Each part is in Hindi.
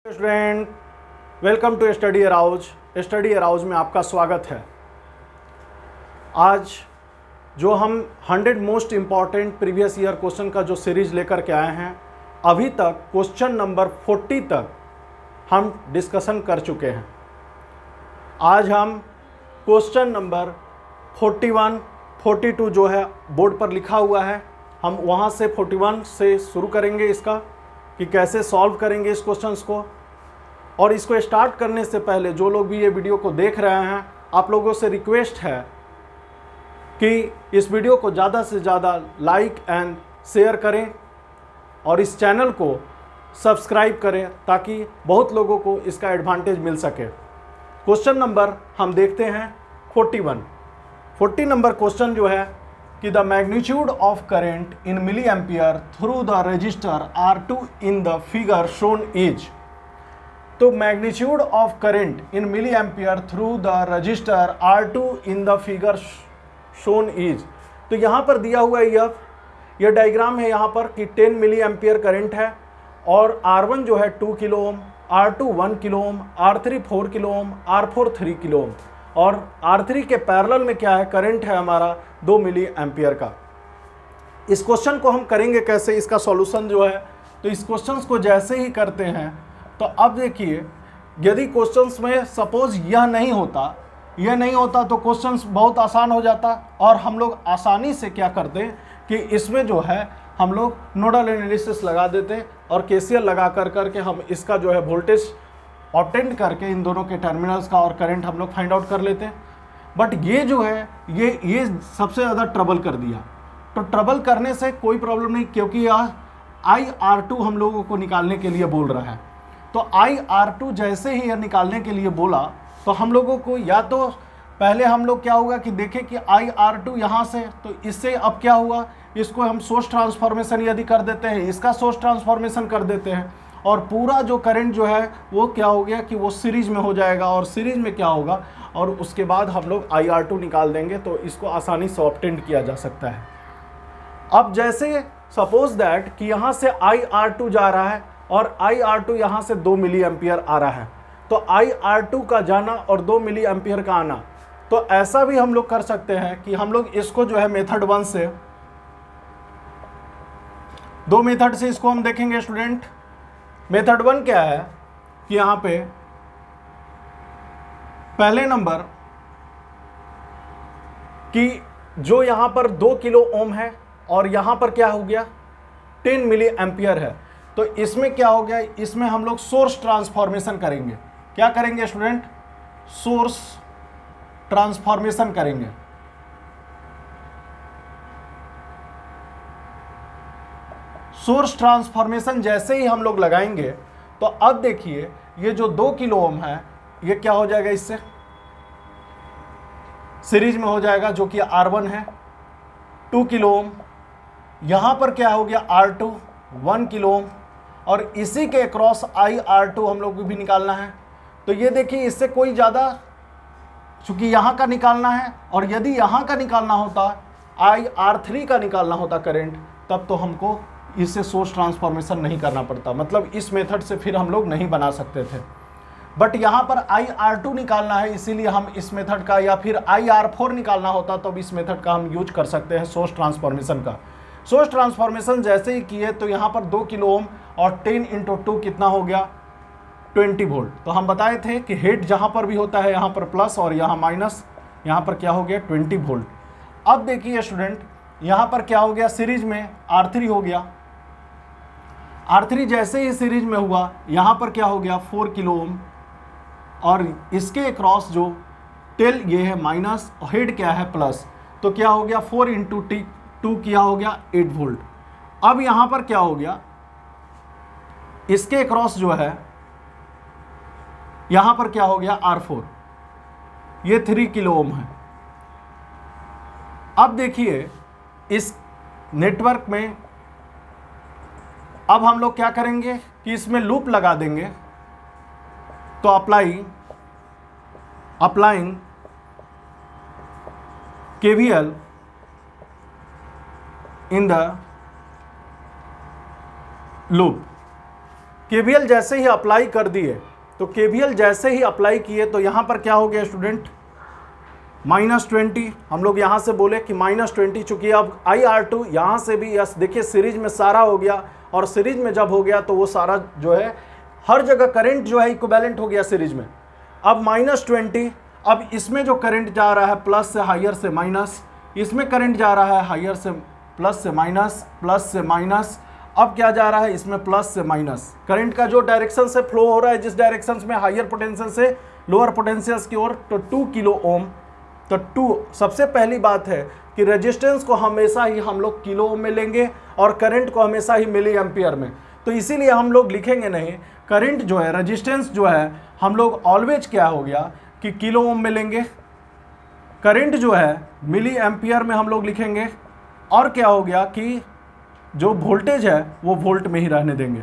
Student, welcome to study arouse. Study arouse में आपका स्वागत है। आज जो हम 100 most important previous year question का जो सीरीज लेकर के आए हैं, अभी तक क्वेश्चन नंबर 40 तक हम डिस्कशन कर चुके हैं। आज हम क्वेश्चन नंबर 41, 42 जो है बोर्ड पर लिखा हुआ है, हम वहाँ से 41 से शुरू करेंगे इसका कि कैसे सॉल्व करेंगे इस क्वेश्चंस को। और इसको स्टार्ट करने से पहले जो लोग भी ये वीडियो को देख रहे हैं, आप लोगों से रिक्वेस्ट है कि इस वीडियो को ज़्यादा से ज़्यादा लाइक एंड शेयर करें और इस चैनल को सब्सक्राइब करें ताकि बहुत लोगों को इसका एडवांटेज मिल सके। क्वेश्चन नंबर हम देखते हैं 41। 40 नंबर क्वेश्चन जो है कि the magnitude of current in milliampere through the resistor R2 in the figure shown is. तो magnitude of current in milliampere through the resistor R2 in the figure shown is. तो यहाँ पर दिया हुआ है यह डायग्राम है यहाँ पर कि 10 मिली एम्पियर करंट है और R1 जो है 2 kilo ohm, R2 1 kilo ohm, R3 4 kilo ohm, R4 3 kilo ohm और R3 के पैरेलल में क्या है, करंट है हमारा 2 मिली एम्पियर का। इस क्वेश्चन को हम करेंगे कैसे, इसका सॉल्यूशन जो है, तो इस क्वेश्चन को जैसे ही करते हैं तो अब देखिए, यदि क्वेश्चंस में सपोज यह नहीं होता तो क्वेश्चंस बहुत आसान हो जाता और हम लोग आसानी से क्या करते हैं कि इसमें जो है हम लोग नोडल एनालिसिस लगा देते और केसीएल लगा करके हम इसका जो है वोल्टेज ऑब्टेन करके इन दोनों के टर्मिनल्स का और करंट हम लोग फाइंड आउट कर लेते हैं। बट ये जो है ये सबसे ज़्यादा ट्रबल कर दिया। तो ट्रबल करने से कोई प्रॉब्लम नहीं, क्योंकि यह IR2 हम लोगों को निकालने के लिए बोल रहा है। तो IR2 जैसे ही यह निकालने के लिए बोला तो हम लोगों को या तो पहले हम लोग क्या होगा कि देखें कि IR2 यहाँ से, तो इससे अब क्या हुआ, इसको हम सोर्स ट्रांसफॉर्मेशन यदि कर देते हैं, इसका सोर्स ट्रांसफॉर्मेशन कर देते हैं और पूरा जो करंट जो है वो क्या हो गया कि वो सीरीज में हो जाएगा और सीरीज में क्या होगा और उसके बाद हम लोग IR2 निकाल देंगे। तो इसको आसानी से ऑब्टेन किया जा सकता है। अब जैसे सपोज दैट कि यहाँ से IR2 जा रहा है और IR2 यहाँ से 2 मिली एम्पियर आ रहा है, तो IR2 का जाना और 2 मिली एम्पियर का आना, तो ऐसा भी हम लोग कर सकते हैं कि हम लोग इसको जो है मेथड 1 से, दो मेथड से इसको हम देखेंगे स्टूडेंट। मेथड 1 क्या है कि यहाँ पे पहले नंबर कि जो यहाँ पर 2 किलो ओम है और यहाँ पर क्या हो गया 10 मिली एम्पियर है, तो इसमें क्या हो गया, इसमें हम लोग सोर्स ट्रांसफॉर्मेशन करेंगे। क्या करेंगे स्टूडेंट, सोर्स ट्रांसफॉर्मेशन करेंगे। सोर्स ट्रांसफॉर्मेशन जैसे ही हम लोग लगाएंगे तो अब देखिए ये जो 2 किलो ओम है ये क्या हो जाएगा, इससे सीरीज में हो जाएगा, जो कि R1 है 2 किलो ओम, यहाँ पर क्या हो गया R2 1 किलो ओम और इसी के अक्रॉस IR2 हम लोग को भी निकालना है। तो ये देखिए इससे कोई ज़्यादा, चूँकि यहाँ का निकालना है और यदि यहाँ का निकालना होता IR3 का निकालना होता करंट, तब तो हमको इससे सोर्स ट्रांसफॉर्मेशन नहीं करना पड़ता, मतलब इस मेथड से फिर हम लोग नहीं बना सकते थे। बट यहाँ पर IR2 निकालना है, इसीलिए हम इस मेथड का, या फिर IR4 निकालना होता तो इस मेथड का हम यूज कर सकते हैं सोर्स ट्रांसफॉर्मेशन का। सोर्स ट्रांसफॉर्मेशन जैसे ही किए तो यहाँ पर 2 किलो ओम और 10 × 2 कितना हो गया 20 वोल्ट। तो हम बताए थे कि हेड जहाँ पर भी होता है यहाँ पर प्लस और यहाँ माइनस, यहाँ पर क्या हो गया 20 वोल्ट। अब देखिए स्टूडेंट, यहाँ पर क्या हो गया, सीरीज में R3 हो गया। R3 जैसे ही सीरीज में हुआ, यहाँ पर क्या हो गया 4 किलो ओम और इसके अक्रॉस जो टेल ये है माइनस और हेड क्या है प्लस, तो क्या हो गया 4 × 2 क्या हो गया 8 वोल्ट। अब यहाँ पर क्या हो गया, इसके अक्रॉस जो है यहाँ पर क्या हो गया R4, ये 3 किलो ओम है। अब देखिए इस नेटवर्क में अब हम लोग क्या करेंगे कि इसमें लूप लगा देंगे। तो applying KVL in the loop, KVL जैसे ही अप्लाई कर दिए, तो केवीएल जैसे ही अप्लाई किए तो यहाँ पर क्या हो गया स्टूडेंट, -20। हम लोग यहाँ से बोले कि -20, चूंकि अब IR2 यहाँ से भी, यस देखिए सीरीज में सारा हो गया, और सीरीज में जब हो गया तो वो सारा जो है हर जगह करंट जो है इक्विवेलेंट हो गया सीरीज में। अब -20, अब इसमें जो करंट जा रहा है प्लस से हायर से माइनस, इसमें करंट जा रहा है हायर से प्लस से माइनस, प्लस से माइनस, अब क्या जा रहा है इसमें प्लस से माइनस। करंट का जो डायरेक्शन से फ्लो हो रहा है, जिस डायरेक्शन में हायर पोटेंशियल से लोअर पोटेंशियल की ओर, तो 2 किलो ओम। तो 2 सबसे पहली बात है कि रेजिस्टेंस को हमेशा ही हम लोग किलो ओम में लेंगे और करंट को हमेशा ही मिली एम्पियर में। तो इसीलिए हम लोग लिखेंगे नहीं, करंट जो है, रेजिस्टेंस जो है, हम लोग ऑलवेज क्या हो गया कि किलो ओम में लेंगे, करंट जो है मिली एम्पियर में हम लोग लिखेंगे, और क्या हो गया कि जो वोल्टेज है वो वोल्ट में ही रहने देंगे।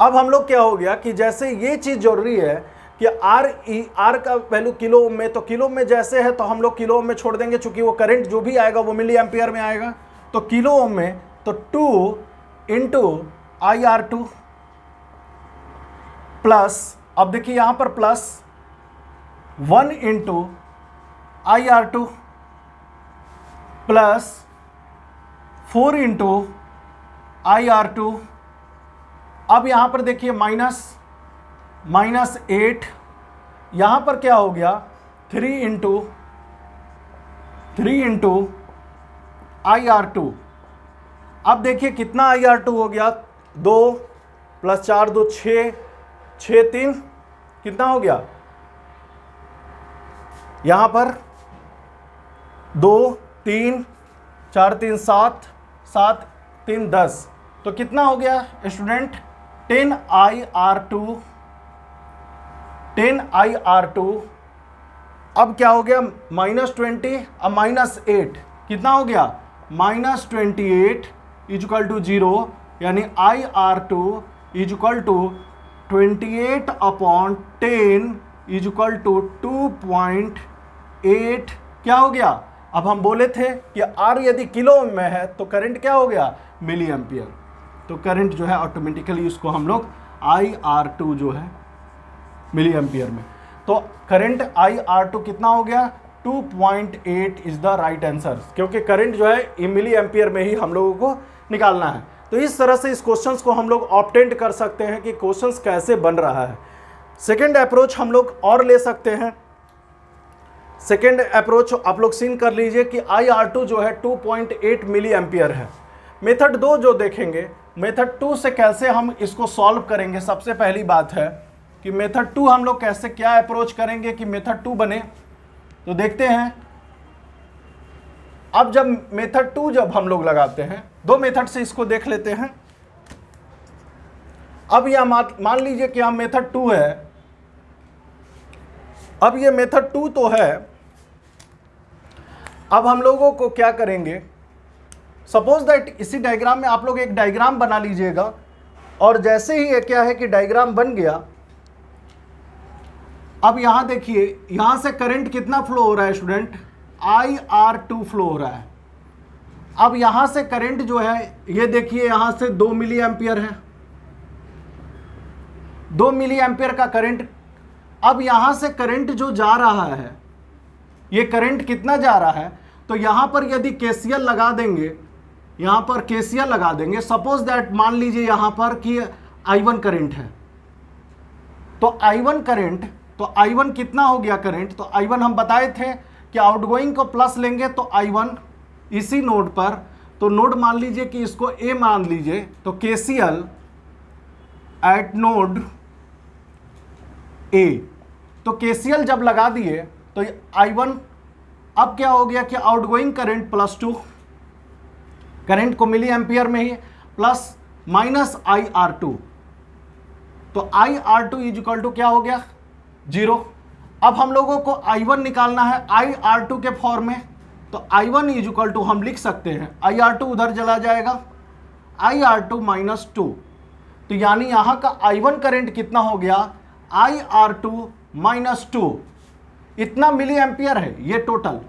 अब हम लोग क्या हो गया कि जैसे ये चीज़ जरूरी है कि आर का वैल्यू किलो ओम में, तो किलो ओम में जैसे है तो हम लोग किलो ओम में छोड़ देंगे, चूंकि वो करंट जो भी आएगा वो मिली एम्पियर में आएगा। तो किलो ओम में तो 2 इंटू IR2 प्लस, अब देखिए यहां पर plus 1 into IR2 plus 4 into IR2। अब यहां पर देखिए -8, यहां पर क्या हो गया 3 इंटू IR2। अब देखिए कितना IR2 हो गया, 2 + 4 2 6, 6 3 कितना हो गया, यहां पर 2 3 4 3 7 7 3 10, तो कितना हो गया स्टूडेंट 10 IR2। अब क्या हो गया -20, अब -8 कितना हो गया -28 = 0, यानी IR2 = 28/10 = 2.8 क्या हो गया। अब हम बोले थे कि R यदि किलो ओम में है तो करंट क्या हो गया मिली एम्पियर, तो करंट जो है ऑटोमेटिकली उसको हम लोग IR2 जो है मिली एम्पियर में, तो करंट IR2 कितना हो गया 2.8 इज द राइट आंसर, क्योंकि करंट जो है मिली एम्पियर में ही हम लोगों को निकालना है। तो इस तरह से इस क्वेश्चंस को हम लोग ऑब्टेंड कर सकते हैं कि क्वेश्चंस कैसे बन रहा है। सेकेंड अप्रोच हम लोग और ले सकते हैं। सेकेंड अप्रोच आप लोग सीन कर लीजिए कि IR2 जो है 2.8 मिली एम्पियर है। मेथड 2 जो देखेंगे, मेथड 2 से कैसे हम इसको सॉल्व करेंगे। सबसे पहली बात है कि मेथड 2 हम लोग कैसे क्या अप्रोच करेंगे कि मेथड 2 बने, तो देखते हैं। अब जब मेथड 2 जब हम लोग लगाते हैं, 2 मेथड से इसको देख लेते हैं। अब यह मान लीजिए कि हम मेथड 2 है, अब ये मेथड 2 तो है। अब हम लोगों को क्या करेंगे, सपोज दैट इसी डायग्राम में आप लोग एक डायग्राम बना लीजिएगा, और जैसे ही ये क्या है कि डायग्राम बन गया, अब यहां देखिए यहां से करंट कितना फ्लो हो रहा है स्टूडेंट, IR2 फ्लो हो रहा है। अब यहां से करंट जो है ये देखिए यहां से 2 मिली एम्पियर है, 2 मिली एम्पियर का करंट। अब यहां से करंट जो जा रहा है, ये करंट कितना जा रहा है, तो यहां पर यदि KCL लगा देंगे, यहां पर KCL लगा देंगे, सपोज दैट मान लीजिए यहां पर कि I1 करंट है, तो I1 करंट, तो I1 कितना हो गया करंट, तो I1 हम बताए थे कि आउटगोइंग को प्लस लेंगे तो I1 इसी नोड पर, तो नोड मान लीजिए कि इसको A मान लीजिए, तो KCL एट नोड A, तो KCL जब लगा दिए तो I1 अब क्या हो गया कि आउटगोइंग करंट +2, करंट को मिली एम्पियर में ही, प्लस माइनस IR2, तो IR2 इक्वल टू क्या हो गया 0। अब हम लोगों को I1 निकालना है IR2 के फॉर्म में, तो I1 इक्वल टू हम लिख सकते हैं, IR2 उधर चला जाएगा, IR2 -2, तो यानी यहां का I1 करंट कितना हो गया IR2 -2, इतना मिली एम्पियर है ये टोटल।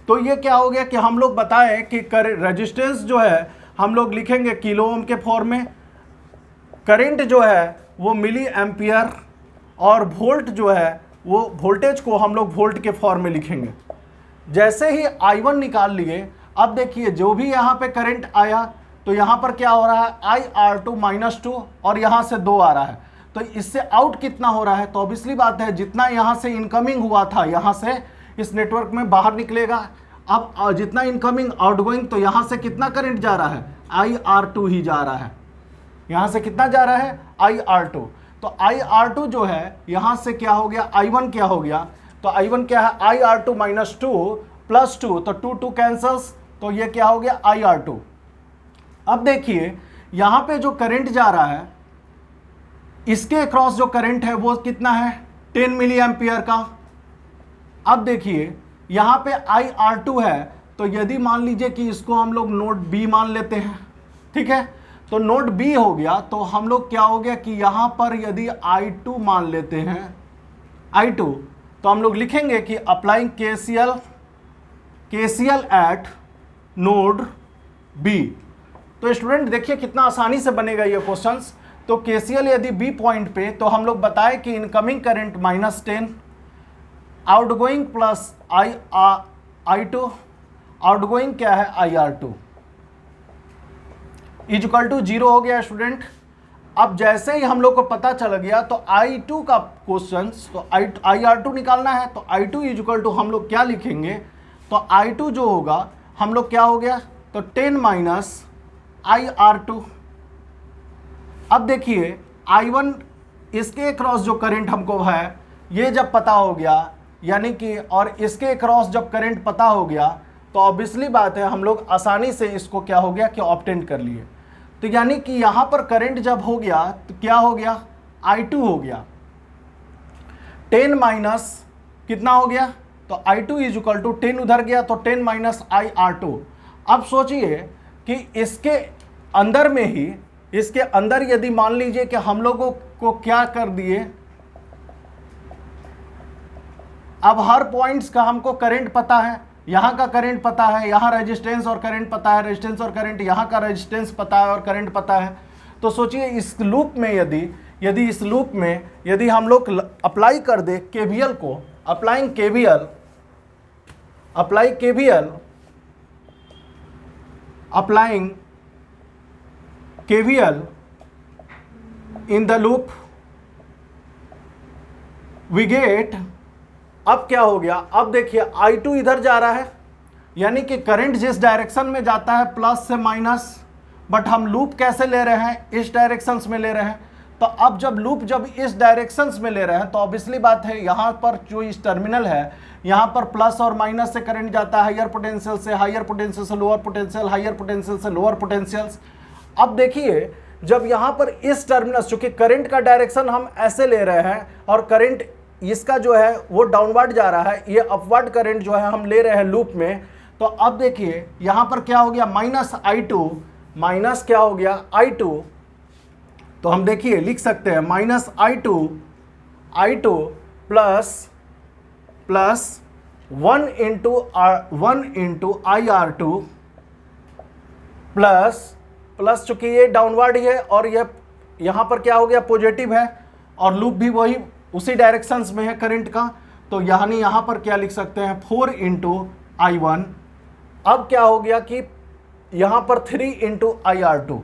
तो ये क्या हो गया कि हम लोग बताएं कि रेजिस्टेंस जो है हम लोग लिखेंगे किलो ओम के फॉर्म में, करंट जो है वो मिली एम्पियर और वोल्ट जो है वो वोल्टेज को हम लोग वोल्ट के फॉर्म में लिखेंगे। जैसे ही I1 निकाल लिए, अब देखिए जो भी यहाँ पे करंट आया तो यहाँ पर क्या हो रहा है, IR2 -2 और यहाँ से 2 आ रहा है, तो इससे आउट कितना हो रहा है, तो ऑब्वियसली बात है जितना यहाँ से इनकमिंग हुआ था यहाँ से इस नेटवर्क में बाहर निकलेगा। अब जितना इनकमिंग आउटगोइंग, तो यहाँ से कितना करंट जा रहा है, IR2 ही जा रहा है। यहाँ से कितना जा रहा है, IR2। तो IR2 जो है यहाँ से क्या हो गया, I1 क्या हो गया, तो I1 क्या है, IR2 -2 + 2, तो 2 2 कैंसल्स, तो ये क्या हो गया, IR2। अब देखिए यहाँ पे जो करंट जा रहा है इसके अक्रॉस जो करंट है वो कितना है, 10 मिली एम्पियर का। अब देखिए यहाँ पे IR2 है, तो यदि मान लीजिए कि इसको हम लोग नोड B मान लेते हैं, ठीक है, तो नोड B हो गया, तो हम लोग क्या हो गया कि यहाँ पर यदि I2 मान लेते हैं, I2, तो हम लोग लिखेंगे कि applying KCL eight node B। तो स्टूडेंट देखिए कितना आसानी से बनेगा ये क्वेश्चंस। तो KCL यदि B पॉइंट पे, तो हम लोग बताए कि incoming current -10, outgoing plus I2, outgoing क्या है, IR2 इक्वल टू 0 हो गया स्टूडेंट। अब जैसे ही हम लोग को पता चल गया तो I2 का क्वेश्चन, तो IR2 निकालना है, तो I2 इक्वल टू हम लोग क्या लिखेंगे, तो I2 जो होगा हम लोग क्या हो गया, तो 10 - IR2। अब देखिए I1 इसके क्रॉस जो करंट हमको है ये जब पता हो गया, यानी कि और इसके क्रॉस जब करंट पता हो गया, तो ऑब्वियसली बात है हम लोग आसानी से इसको क्या हो गया कि ऑब्टेन कर लिए। तो यानी कि यहाँ पर करंट जब हो गया तो क्या हो गया, I2 हो गया, 10 - कितना हो गया, तो I2 इक्वल टू 10 उधर गया, तो 10 - IR2। अब सोचिए कि इसके अंदर में ही, इसके अंदर यदि मान लीजिए कि हम लोगों को क्या कर दिए, अब हर पॉइंट्स का हमको करंट पता है, यहाँ का करंट पता है, यहाँ रेजिस्टेंस और करंट पता है, रेजिस्टेंस और करंट, यहाँ का रेजिस्टेंस पता है और करंट पता है। तो सोचिए इस लूप में यदि इस लूप में यदि हम लोग अप्लाई कर दे KVL को, apply KVL in the loop we get, अब क्या हो गया, अब देखिए I2 इधर जा रहा है, यानी कि करंट जिस डायरेक्शन में जाता है प्लस से माइनस, बट हम लूप कैसे ले रहे हैं, इस डायरेक्शंस में ले रहे हैं। तो अब जब लूप जब इस डायरेक्शंस में ले रहे हैं, तो ऑब्वियसली बात है यहाँ पर जो इस टर्मिनल है यहाँ पर प्लस और माइनस से करंट जाता है, हायर पोटेंशियल से हायर पोटेंशियल से लोअर पोटेंशियल, हायर पोटेंशियल से लोअर पोटेंशियल्स। अब देखिए जब यहाँ पर इस टर्मिनल, चूंकि करंट का डायरेक्शन हम ऐसे ले रहे हैं और करंट इसका जो है वो डाउनवर्ड जा रहा है, ये अपवर्ड करंट जो है हम ले रहे हैं लूप में, तो अब देखिए यहाँ पर क्या हो गया, -I2 माइनस क्या हो गया, I2, तो हम देखिए लिख सकते हैं -I2 plus 1 into IR2 plus चूंकि ये डाउनवर्ड है और ये यहाँ पर क्या हो गया, पॉजिटिव है और लूप भी वही उसी डायरेक्शंस में है करंट का, तो यानी यहाँ पर क्या लिख सकते हैं, 4 इंटू I1। अब क्या हो गया कि यहाँ पर 3 इंटू IR2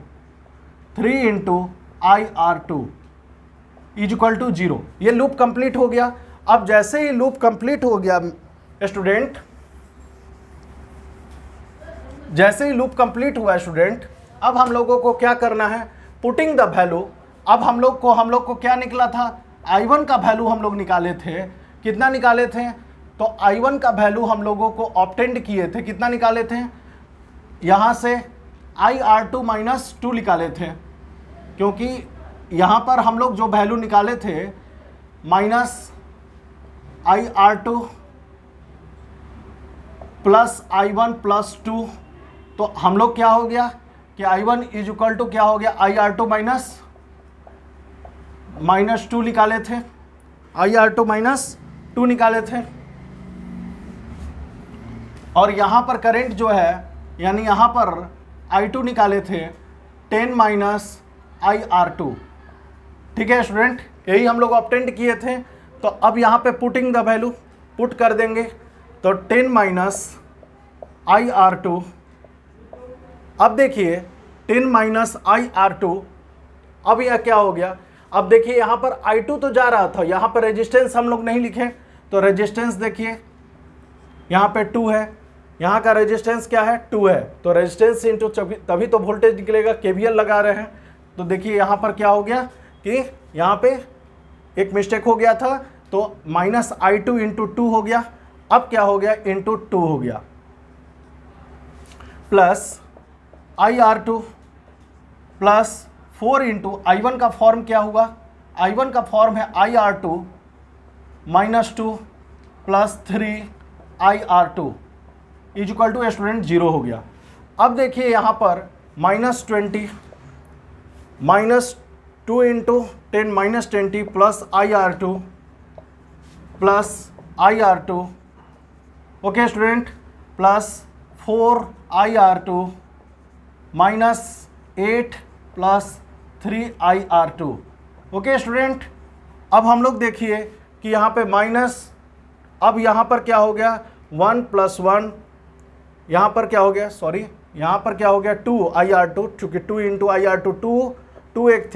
इक्वल टू 0। ये लूप कंप्लीट हो गया। अब जैसे ही लूप कंप्लीट हो गया स्टूडेंट, जैसे ही लूप कंप्लीट हुआ स्टूडेंट, अब हम लोगों को क्या करना है, पुटिंग द वैल्यू। अब हम लोग को क्या निकला था, I1 का वैल्यू हम लोग निकाले थे, कितना निकाले थे, तो I1 का वैल्यू हम लोगों को ऑब्टेंड किए थे, कितना निकाले थे, यहाँ से IR2 -2 निकाले थे, क्योंकि यहाँ पर हम लोग जो वैल्यू निकाले थे -IR2 प्लस I1 + 2, तो हम लोग क्या हो गया कि I1 इक्वल टू क्या हो गया, IR2 -2 निकाले थे, IR2 -2 निकाले थे। और यहाँ पर करंट जो है, यानी यहाँ पर I2 निकाले थे 10 - IR2, ठीक है स्टूडेंट, यही हम लोग ऑब्टेंड किए थे। तो अब यहाँ पे पुटिंग द वैल्यू पुट कर देंगे, तो 10 माइनस IR2। अब देखिए 10 माइनस IR2, अब यह क्या हो गया, अब देखिए यहाँ पर I2 तो जा रहा था, यहाँ पर रेजिस्टेंस हम लोग नहीं लिखे, तो रेजिस्टेंस देखिए यहाँ पे 2 है, यहाँ का रेजिस्टेंस क्या है 2 है, तो रेजिस्टेंस इंटू तभी तो वोल्टेज निकलेगा, KVL लगा रहे हैं। तो देखिए यहाँ पर क्या हो गया कि यहाँ पे एक मिस्टेक हो गया था, तो माइनस I2 इंटू 2 हो गया, अब क्या हो गया इंटू 2 हो गया, plus IR2 plus 4 into I1 का फॉर्म क्या हुआ, I1 का फॉर्म है IR2 minus 2 plus 3 IR2 is equal to student 0 हो गया। अब देखिए यहाँ पर -20 minus 2 into 10 minus 20 plus IR2 plus IR2, okay student, plus 4 IR2 minus 8 plus 3 IR2, okay student. अब हम लोग देखिए कि यहाँ पे माइनस, अब यहाँ पर क्या हो गया 1 प्लस 1, यहाँ पर क्या हो गया, सॉरी यहाँ पर क्या हो गया 2 IR2, चूँकि 2 इंटू IR2 2 एक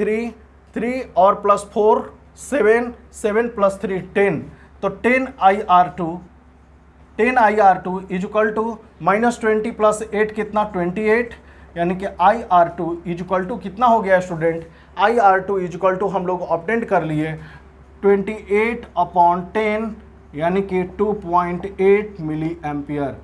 3 और प्लस 4 7 प्लस 3 10, तो 10 IR2 is equal to -20 plus 8 कितना 28, यानी कि IR2 इज इक्वल टू कितना हो गया student, IR2 is equal to हम लोग ऑब्टेंड कर लिए 28/10 यानी कि 2.8 मिली एम्पियर।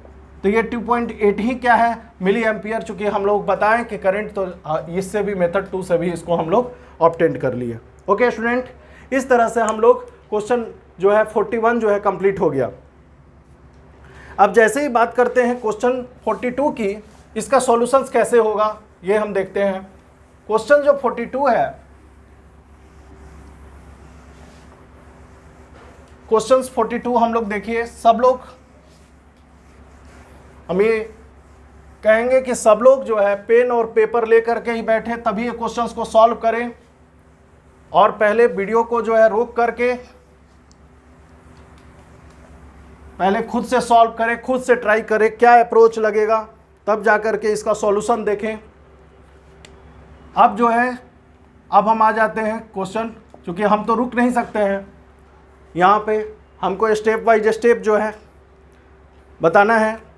तो ये 2.8 ही क्या है मिली एम्पियर, चूँकि हम लोग बताएं कि करंट तो इससे भी मेथड 2 से भी इसको हम लोग ऑब्टेंड कर लिए। ओके स्टूडेंट, इस तरह से हम लोग क्वेश्चन जो है 41 जो है कंप्लीट हो गया। अब जैसे ही बात करते हैं क्वेश्चन 42 की, इसका सॉल्यूशंस कैसे होगा ये हम देखते हैं। क्वेश्चन जो 42 है, क्वेश्चंस 42 हम लोग देखिए, सब लोग हम ये कहेंगे कि सब लोग जो है पेन और पेपर लेकर के ही बैठे तभी ये क्वेश्चंस को सॉल्व करें, और पहले वीडियो को जो है रोक करके पहले खुद से सॉल्व करें, खुद से ट्राई करें क्या अप्रोच लगेगा, तब जा कर के इसका सॉल्यूशन देखें। अब जो है अब हम आ जाते हैं क्वेश्चन, क्योंकि हम तो रुक नहीं सकते हैं, यहाँ पे हमको स्टेप वाइज स्टेप जो है बताना है।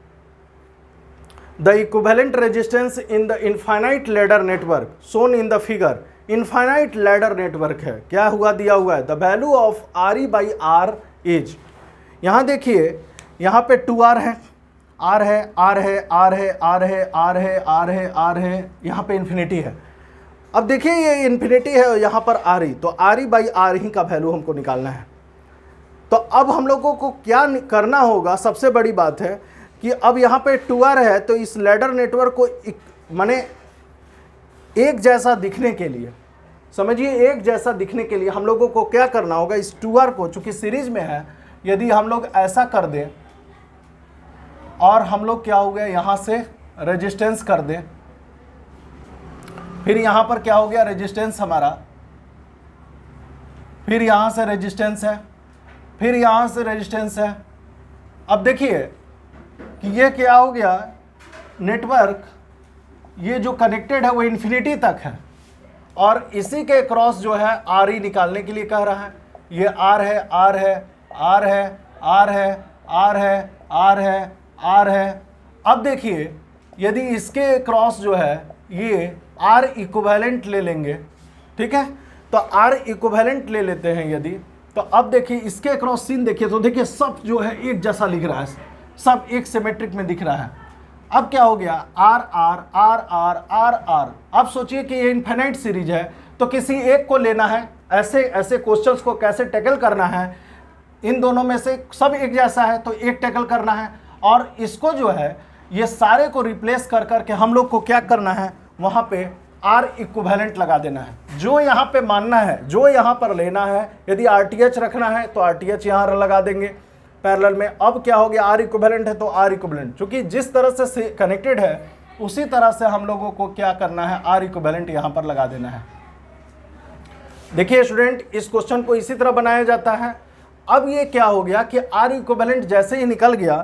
The equivalent resistance in the infinite ladder network shown in the figure, infinite ladder network है, क्या हुआ दिया हुआ है, the value of RE/R is, यहाँ देखिए यहाँ पे 2R है, R है, R है, R है, R है, R है, R है, R है, यहाँ पे इन्फिनिटी है। अब देखिए ये इन्फिनिटी है, यहाँ पर RE, तो RE/R ही का वैल्यू हमको निकालना है। तो अब हम लोगों को क्या करना होगा, सबसे बड़ी बात है कि अब यहाँ पे 2R है, तो इस लैडर नेटवर्क को माने एक जैसा दिखने के लिए, समझिए एक जैसा दिखने के लिए हम लोगों को क्या करना होगा, इस 2R को चूंकि सीरीज में है, यदि हम लोग ऐसा कर दें और हम लोग क्या हो गया यहाँ से रेजिस्टेंस कर दें, फिर यहाँ पर क्या हो गया रेजिस्टेंस हमारा, फिर यहाँ से रेजिस्टेंस है, फिर यहाँ से रेजिस्टेंस है। अब देखिए कि ये क्या हो गया, नेटवर्क ये जो कनेक्टेड है वो इन्फिनिटी तक है, और इसी के क्रॉस जो है RE निकालने के लिए कह रहा है। ये R है, R है, R है, R है, R है, R है, R है। अब देखिए यदि इसके क्रॉस जो है ये R इक्विवेलेंट ले लेंगे, ठीक है, तो R इक्विवेलेंट ले लेते हैं यदि, तो अब देखिए इसके क्रॉस सीन देखिए, तो देखिए सब जो है एक जैसा लिख रहा है, सब एक सिमेट्रिक में दिख रहा है। अब क्या हो गया R R R R R R। अब सोचिए कि ये इनफाइनाइट सीरीज है, तो किसी एक को लेना है, ऐसे ऐसे क्वेश्चंस को कैसे टैकल करना है, इन दोनों में से सब एक जैसा है तो एक टैकल करना है, और इसको जो है ये सारे को रिप्लेस कर करके हम लोग को क्या करना है, वहाँ पे R इक्विवेलेंट लगा देना है। जो यहाँ पे मानना है, जो यहाँ पर लेना है, यदि RTH रखना है तो RTH यहाँ लगा देंगे पैरेलल में। अब क्या हो गया R इक्विवेलेंट है तो R इक्विवेलेंट, चूँकि जिस तरह से कनेक्टेड है उसी तरह से हम लोगों को क्या करना है, R इक्विवेलेंट यहाँ पर लगा देना है। देखिए स्टूडेंट, इस क्वेश्चन को इसी तरह बनाया जाता है। अब ये क्या हो गया कि आर इक्विवेलेंट जैसे ही निकल गया,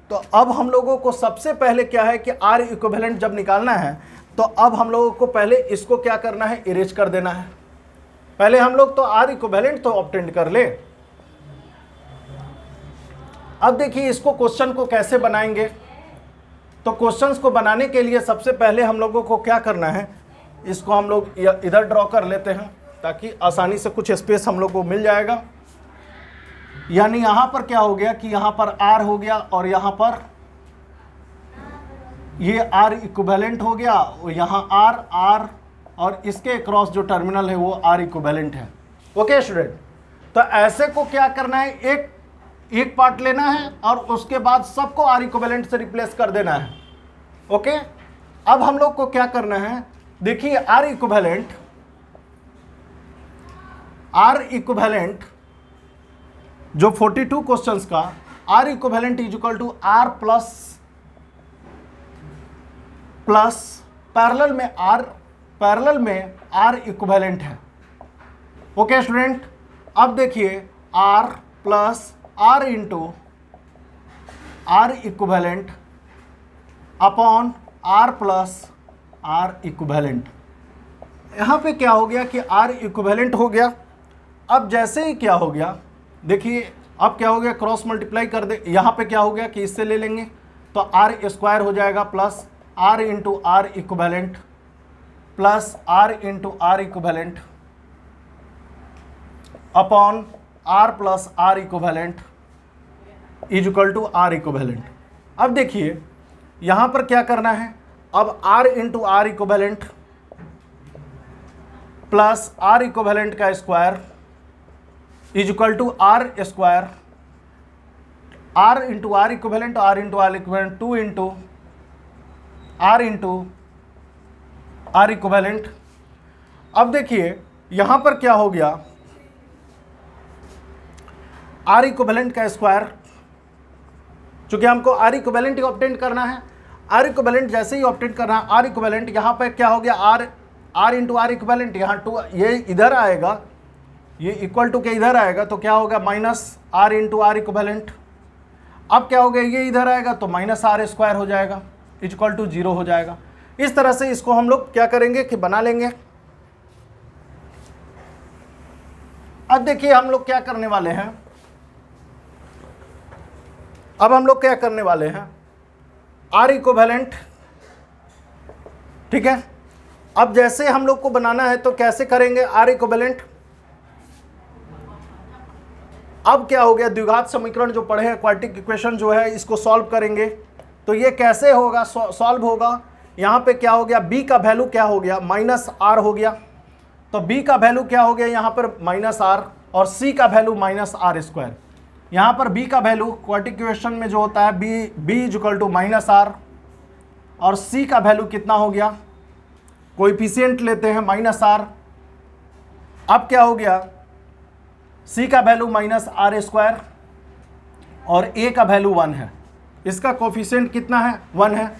तो अब हम लोगों को सबसे पहले क्या है कि आर इक्विवेलेंट जब निकालना है तो अब हम लोगों को पहले इसको क्या करना है, इरेज कर देना है। पहले हम लोग तो आर इक्विवेलेंट तो ऑब्टेन कर ले। अब देखिए इसको क्वेश्चन को कैसे बनाएंगे। तो क्वेश्चंस को बनाने के लिए सबसे पहले हम लोगों को क्या करना है, इसको हम लोग इधर ड्रॉ कर लेते हैं ताकि आसानी से कुछ स्पेस हम लोग को मिल जाएगा। यानी यहाँ पर क्या हो गया कि यहाँ पर R हो गया और यहाँ पर ये R इक्विवेलेंट हो गया, और यहाँ R और इसके क्रॉस जो टर्मिनल है वो R इक्विवेलेंट है। ओके स्टूडेंट, तो ऐसे को क्या करना है, एक पार्ट लेना है और उसके बाद सबको R इक्विवेलेंट से रिप्लेस कर देना है। ओके, अब हम लोग को क्या करना है, देखिए R इक्विवेलेंट जो 42 क्वेश्चंस का R equivalent is equal to R plus parallel में R इक्विवेलेंट है। ओके स्टूडेंट, अब देखिए R plus R into R equivalent upon R plus R equivalent. यहाँ पे क्या हो गया कि R इक्विवेलेंट हो गया। अब जैसे ही क्या हो गया, देखिए अब क्या हो गया, क्रॉस मल्टीप्लाई कर दे। यहाँ पे क्या हो गया कि इससे ले लेंगे तो R स्क्वायर हो जाएगा plus R into R equivalent plus R into R equivalent upon R plus R equivalent is equal to R equivalent. अब देखिए यहाँ पर क्या करना है, अब R into R equivalent plus R equivalent का square is equal to R square, R into R equivalent, R into R equivalent 2 into R equivalent. अब देखिए यहाँ पर क्या हो गया, R इक्विवेलेंट का स्क्वायर, चूंकि हमको R इक्विवेलेंट ही ऑब्टेन करना है। R इक्विवेलेंट जैसे ही ऑब्टेन करना है, R इक्विवेलेंट यहाँ पर क्या हो गया, R इंटू R इक्विवेलेंट, यहाँ 2 ये इधर आएगा, ये इक्वल टू के इधर आएगा तो क्या होगा minus R into R equivalent. अब क्या हो गया, ये इधर आएगा तो माइनस R स्क्वायर हो जाएगा इक्वल टू 0 हो जाएगा। इस तरह से इसको हम लोग क्या करेंगे कि बना लेंगे। अब देखिए हम लोग क्या करने वाले हैं, अब हम लोग क्या करने वाले हैं, R इक्विवेलेंट, ठीक है। अब जैसे हम लोग को बनाना है तो कैसे करेंगे R इक्विवेलेंट। अब क्या हो गया, द्विघात समीकरण जो पढ़े हैं, क्वाड्रेटिक इक्वेशन जो है, इसको सॉल्व करेंगे तो ये कैसे होगा, सॉल्व होगा। यहाँ पे क्या हो गया, b का वैल्यू क्या हो गया, माइनस r हो गया, तो b का वैल्यू क्या हो गया यहाँ पर माइनस r, और c का वैल्यू माइनस r स्क्वायर। यहाँ पर b का वैल्यू क्वाड्रेटिक इक्वेशन में जो होता है b is equal to minus r, और c का वैल्यू कितना हो गया, कोएफिशिएंट लेते हैं माइनस r। अब क्या हो गया, c का वैल्यू माइनस r स्क्वायर और a का वैल्यू 1 है, इसका कोएफिशिएंट कितना है, 1 है।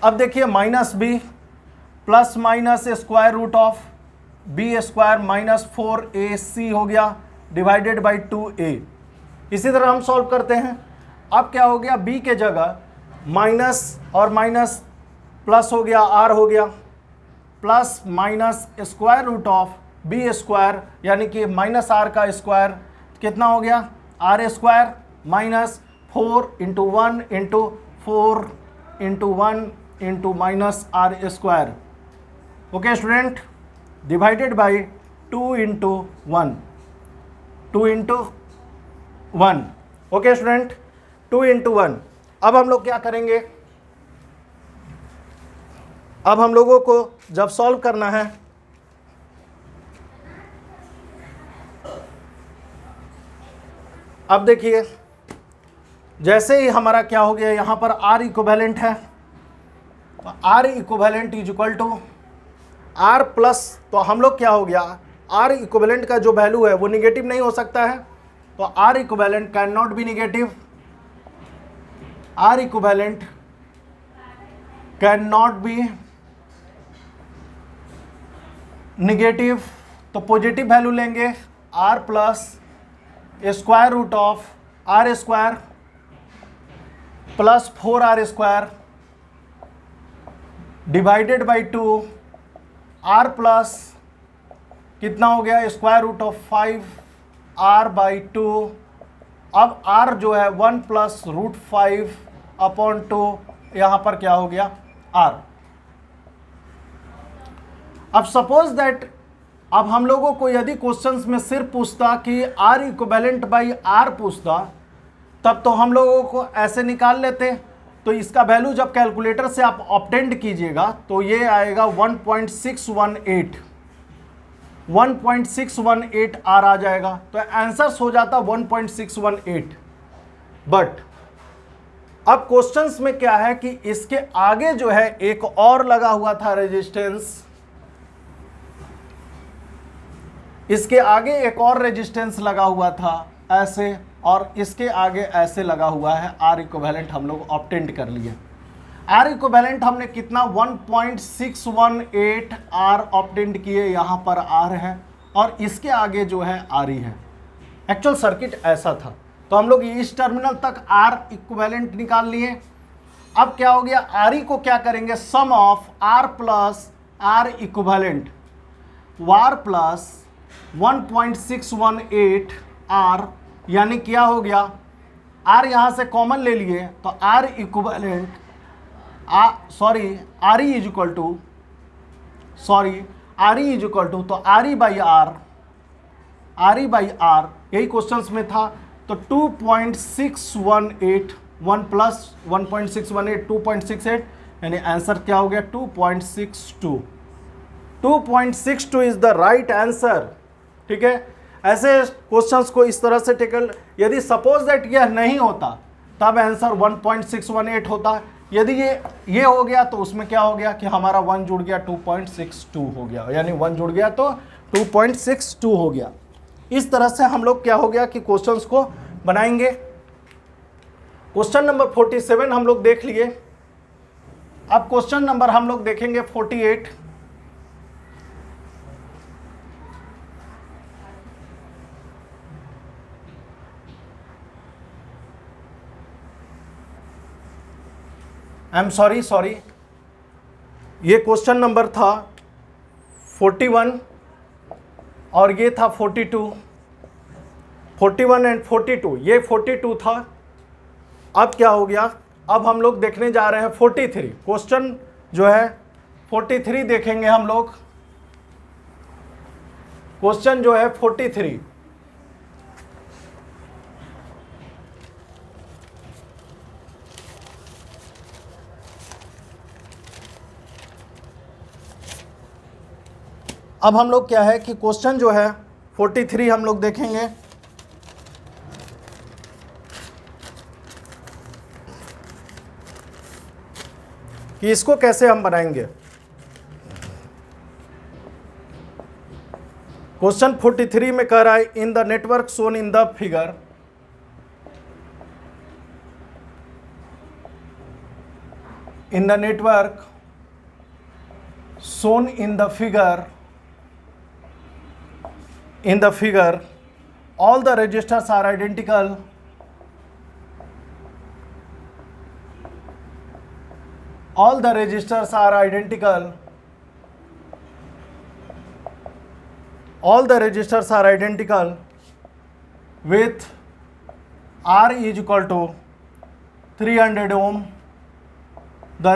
अब देखिए minus b plus minus square root of b square minus 4ac हो गया डिवाइडेड बाई 2a। इसी तरह हम सॉल्व करते हैं। अब क्या हो गया, b के जगह माइनस और माइनस प्लस हो गया, r हो गया plus minus square root of b square, यानी कि माइनस r का स्क्वायर कितना हो गया, r square minus 4 into 1 into 4 into 1 into minus r square. Okay student, divided by 2 into 1, 2 into 1। Okay student, 2 into 1। अब हम लोग क्या करेंगे, अब हम लोगों को जब सॉल्व करना है, अब देखिए जैसे ही हमारा क्या हो गया, यहाँ पर R इक्विवेलेंट है, R equivalent is equal to R plus, तो हम लोग क्या हो गया, R इक्विवेलेंट का जो वैल्यू है वो निगेटिव नहीं हो सकता है, तो R equivalent can not be negative, R equivalent can not be negative. तो पॉजिटिव वैल्यू लेंगे r plus square root of R square plus 4r square divided by 2 r plus कितना हो गया square root of 5r by 2। अब r जो है 1 प्लस रूट 5 अपॉन 2, यहां पर क्या हो गया r। अब सपोज दैट अब हम लोगों को यदि क्वेश्चंस में सिर्फ पूछता कि r इक्विवेलेंट बाई r पूछता, तब तो हम लोगों को ऐसे निकाल लेते। तो इसका वैल्यू जब कैलकुलेटर से आप ऑब्टेंड कीजिएगा तो ये आएगा 1.618 r आ जाएगा। तो आंसर हो जाता 1.618। बट अब क्वेश्चंस में क्या है कि इसके आगे जो है एक और लगा हुआ था रेजिस्टेंस, इसके आगे एक और रेजिस्टेंस लगा हुआ था ऐसे, और इसके आगे ऐसे लगा हुआ है। आर इक्विवेलेंट हम लोग ऑब्टेंड कर लिए। आर इक्विवेलेंट हमने कितना 1.618 आर ऑब्टेंड किए, यहाँ पर आर है और इसके आगे जो है आर ही है। एक्चुअल सर्किट ऐसा था। तो हम लोग इस टर्मिनल तक आर इक्विवेलेंट निकाल लिए। अब क्या हो गया, आर ई को क्या करेंगे, sum of R plus R equivalent, वार प्लस 1.618 आर, यानी क्या हो गया, आर यहां से कॉमन ले लिए तो R equivalent R E is equal to तो आर ई बाई आर, यही क्वेश्चंस में था। तो 2.618 1 प्लस 1.618 2.68, यानी आंसर क्या हो गया 2.62। 2.62 इज द राइट आंसर। ठीक है, ऐसे क्वेश्चंस को इस तरह से टेकल। यदि सपोज दैट यह नहीं होता तब आंसर 1.618 होता। यदि ये हो गया तो उसमें क्या हो गया कि हमारा 1 जुड़ गया 2.62 हो गया, यानी 1 जुड़ गया तो 2.62 हो गया। इस तरह से हम लोग क्या हो गया कि क्वेश्चंस को बनाएंगे। क्वेश्चन नंबर 47 हम लोग देख लिए। अब क्वेश्चन नंबर हम लोग देखेंगे 48। आई एम सॉरी, ये क्वेश्चन नंबर था 41 और ये था 42। 41 एंड 42, ये 42 था। अब क्या हो गया, अब हम लोग देखने जा रहे हैं 43। क्वेश्चन जो है 43 देखेंगे हम लोग। क्वेश्चन जो है 43, अब हम लोग क्या है कि क्वेश्चन जो है 43 हम लोग देखेंगे। कि इसको कैसे हम बनाएंगे। क्वेश्चन 43 में कह रहा है in the network shown in the figure, in the network shown in the figure all the registers are identical, all the registers are identical, all the registers are identical with R is equal to 300 ohm. The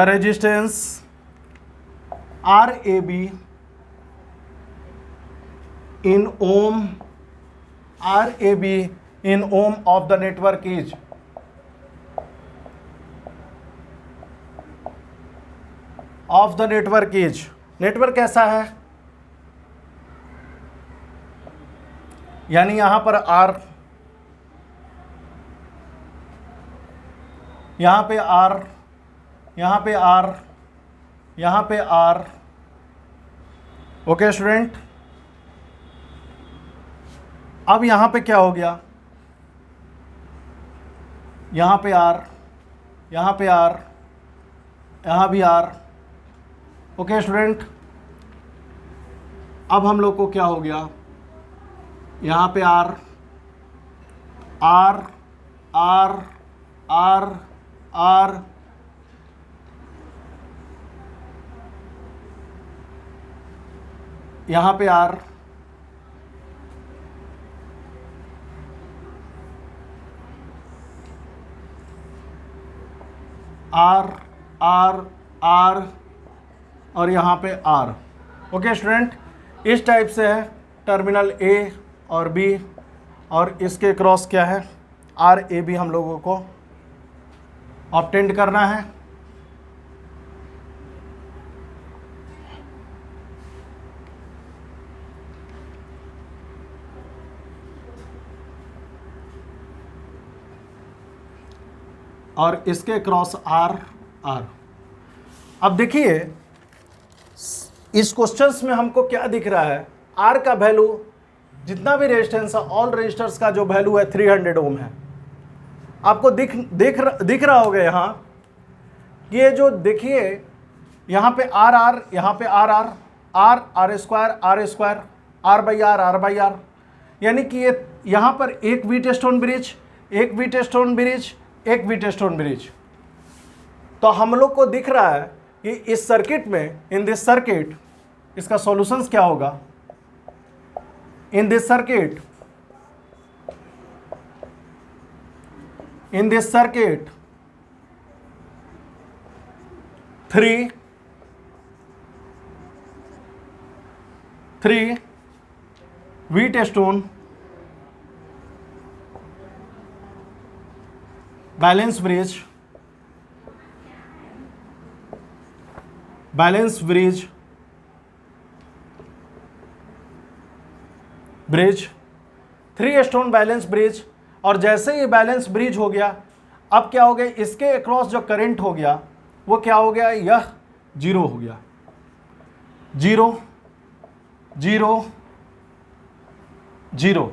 resistance RAB in ohm, RAB in ohm of the network is network कैसा है, यानी यहां पर R, यहां पे R, यहां पे R, यहां पे R। ओके स्टूडेंट, अब यहां पे क्या हो गया, यहां पे R, यहां पे R, यहां भी R, ओके स्टूडेंट, अब हम लोग को क्या हो गया, यहाँ पे R R R R R यहाँ पे आर आर आर आर और यहाँ पे आर। ओके स्टूडेंट, इस टाइप से है टर्मिनल ए और बी, और इसके क्रॉस क्या है, आर ए बी हम लोगों को ऑब्टेंड करना है। और इसके क्रॉस आर आर। अब देखिए इस क्वेश्चंस में हमको क्या दिख रहा है, आर का वैल्यू जितना भी रेजिस्टेंस है, ऑल रेजिस्टर्स का जो वैल्यू है 300 ओम है। आपको दिख रहा होगा यहाँ कि ये जो देखिए यहाँ पे आर आर, यहाँ पे R R R R square R by R, यानी कि ये यहाँ पर एक व्हीटस्टोन ब्रिज, एक व्हीटस्टोन ब्रिज, एक व्हीटस्टोन ब्रिज। तो हम लोग को दिख रहा है कि इस सर्किट में, इन दिस सर्किट, इसका सॉल्यूशंस क्या होगा। In this circuit 3 Wheatstone balance bridge 3 stone balance bridge. और जैसे ये बैलेंस ब्रिज हो गया, अब क्या हो गया, इसके अक्रॉस जो करंट हो गया वो क्या हो गया, यह 0 हो गया, 0 0 0।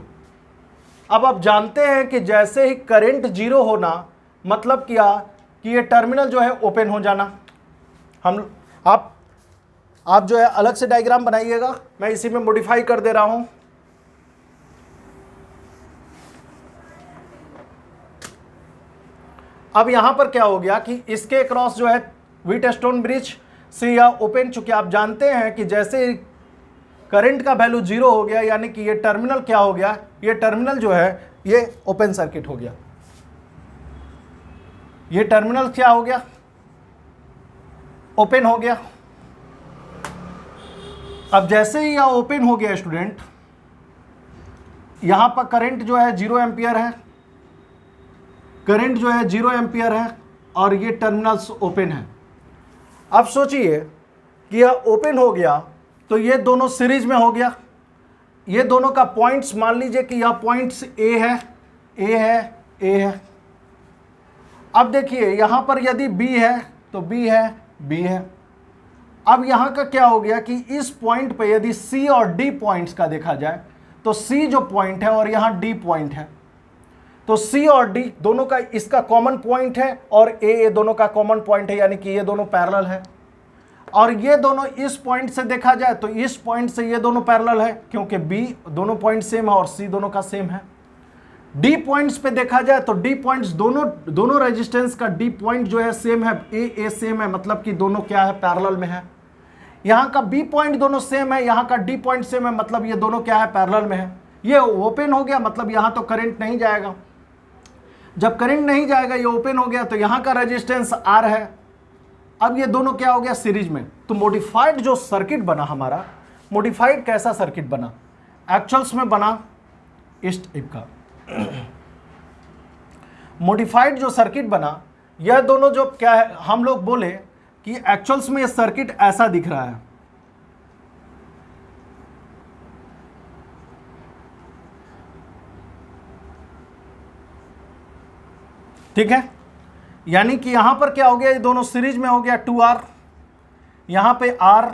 अब आप जानते हैं कि जैसे ही करंट 0 होना मतलब क्या कि ये टर्मिनल जो है ओपन हो जाना। आप जो है अलग से डायग्राम बनाइएगा, मैं इसी में मॉडिफाई कर दे रहा हूं। अब यहां पर क्या हो गया कि इसके क्रॉस जो है व्हीटस्टोन ब्रिज से यह ओपन, चूंकि आप जानते हैं कि जैसे करंट का वैल्यू 0 हो गया, यानी कि ये टर्मिनल क्या हो गया, ये टर्मिनल जो है ये ओपन सर्किट हो गया। ये टर्मिनल क्या हो गया, ओपन हो गया। अब जैसे ही यह ओपन हो गया स्टूडेंट, यहां पर करंट जो है 0 एम्पियर है, करंट जो है 0 एम्पियर है, और ये टर्मिनल्स ओपन है। अब सोचिए कि यह ओपन हो गया तो ये दोनों सीरीज में हो गया। ये दोनों का पॉइंट्स मान लीजिए कि यह पॉइंट्स ए है, ए है, ए है। अब देखिए यहां पर यदि बी है तो बी है, बी है। अब यहां का क्या हो गया कि इस पॉइंट पे यदि सी और डी पॉइंट्स का देखा जाए तो सी जो पॉइंट है और यहां डी पॉइंट है, तो सी और डी दोनों का इसका कॉमन पॉइंट है और ए दोनों का कॉमन पॉइंट है, यानी कि ये दोनों पैरेलल है। और ये दोनों इस पॉइंट से देखा जाए तो इस पॉइंट से ये दोनों पैरेलल है, क्योंकि बी दोनों पॉइंट सेम है और सी दोनों का सेम है। डी पॉइंट्स पे देखा जाए तो डी पॉइंट्स दोनों रेजिस्टेंस का डी पॉइंट जो है सेम है, ए सेम है, मतलब कि दोनों क्या है, पैरेलल में है। यहाँ का बी पॉइंट दोनों सेम है, यहाँ का डी पॉइंट सेम है, मतलब ये दोनों क्या है, पैरेलल में है। ये ओपन हो गया, मतलब यहाँ तो करंट नहीं जाएगा। जब करंट नहीं जाएगा, ये ओपन हो गया, तो यहाँ का रेजिस्टेंस आर है। अब ये दोनों क्या हो गया, सीरीज में। तो मॉडिफाइड जो सर्किट बना हमारा, मॉडिफाइड कैसा सर्किट बना, एक्चुअल्स में बना इस टाइप का। मॉडिफाइड जो सर्किट बना, यह दोनों जो क्या है, हम लोग बोले कि एक्चुअल्स में ये सर्किट ऐसा दिख रहा है। ठीक है, यानी कि यहां पर क्या हो गया, ये दोनों सीरीज में हो गया 2R, यहां पे R,